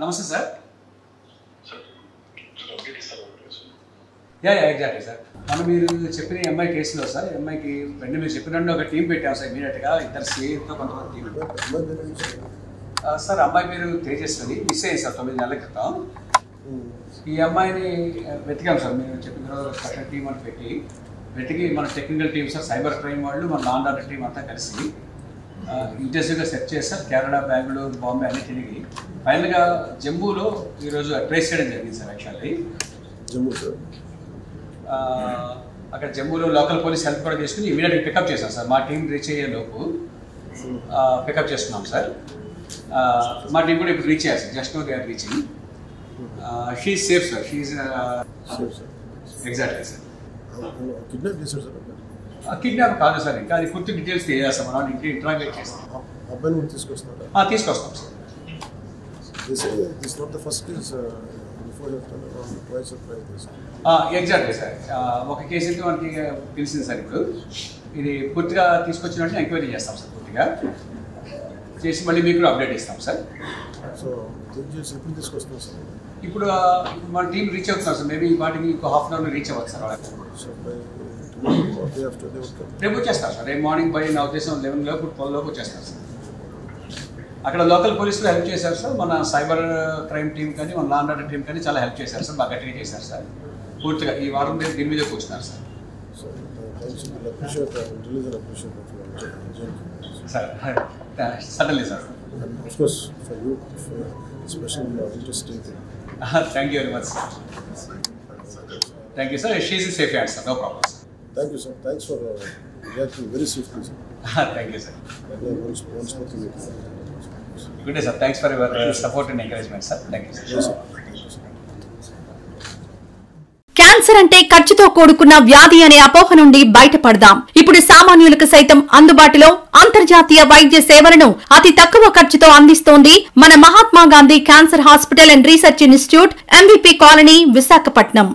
నమస్తే sir. Exactly sir. మనం మీరు చెప్పిన ఎంఐ కేసులో సార్, ఎంఐకి వెంటనే మీరు చెప్పినట్టు ఒక టీం పెట్టాం సార్. ఇమీడియట్గా ఇద్దరు సిఐతో కొంతమంది టీం సార్. అమ్మాయి మీరు తేజస్విని మిస్ అయ్యింది సార్ 9 నెలల క్రితం. ఈ అమ్మాయిని వెతికాం సార్. మీరు చెప్పిన తర్వాత టీం అని వెతికి మన technical team sir, cyber crime వాళ్ళు, మన లా అండ్ ఆర్డర్ టీం అంతా కలిసి ఇంటెన్సివ్గా సెర్చ్ చేస్తారు. కేరళ, బెంగళూరు, బాంబే అన్ని తిరిగి ఫైనల్గా జమ్మూలో ఈరోజు ట్రేస్ చేయడం జరిగింది సార్. యాక్చువల్లీ జమ్మూ సార్, అక్కడ జమ్మూలో లోకల్ పోలీస్ హెల్ప్ కూడా తీసుకుని ఇమీడియట్గా పికప్ చేశాం సార్. మా టీం రీచ్ అయ్యే లోపు పికప్ చేస్తున్నాం సార్. మా టీం కూడా ఇప్పుడు రీచ్ అయ్యారు sir. Just no they are reaching. She is safe sir. She is exactly sir. Kidnap చేశారు సార్. కిడ్నాప్ కాదు సార్, ఇంకా అది పూర్తి డీటెయిల్స్ తెలియజేస్తాం. మనం ఇంటరాగేట్ చేస్తాం. అబ్బాయిని కూడా తీసుకొస్తారా? తీసుకొస్తాం సార్. Exactly sir. ఒక కేసు అయితే మనకి తెలిసింది సార్. ఇప్పుడు ఇది పూర్తిగా తీసుకొచ్చినట్టు ఎంక్వైరీ చేస్తాం సార్. పూర్తిగా చేసి మళ్ళీ మీకు అప్డేట్ ఇస్తాం సార్. సో ఎప్పుడు తీసుకొస్తాం సార్? ఇప్పుడు మన టీం రీచ్ అవుతున్నాం సార్. మేబీ వాటికి ఇంకో హాఫ్ అన్ అవర్లో రీచ్ అవ్వచ్చు సార్. రేపు వచ్చేస్తారు సార్. రేపు మార్నింగ్ బై నా ఉద్దేశం 11 లోపు 12 లోపు వచ్చేస్తారు సార్. అక్కడ లోకల్ పోలీసులు హెల్ప్ చేశారు సార్. మన సైబర్ క్రైమ్ టీం కానీ, మన లా అండ్ ఆర్డర్ టీం కానీ చాలా హెల్ప్ చేశారు సార్. బాగా గట్టిగా చేశారు సార్. పూర్తిగా ఈ వారం దీని మీద కూర్చున్నారు sir. Sir suddenly sir. Thank you very much sir. Thank you sir. She is safe hands sir. No problem sir. Thank you, sir. Thanks for reacting very swiftly, sir. Thank you, sir. Good day, sir. Thanks for your support and encouragement, sir. Thank you, sir. Yes, sir. Cancer అంటే ఖర్చుతో కూడుకున్న వ్యాధి అనే అపోహ నుండి బయటపడదాం. ఇప్పుడు సామాన్యులకు సైతం అందుబాటులో అంతర్జాతీయ వైద్య సేవలను అతి తక్కువ ఖర్చుతో అందిస్తోంది మన Mahatma Gandhi cancer hospital and research institute, MVP colony, Visakhapatnam.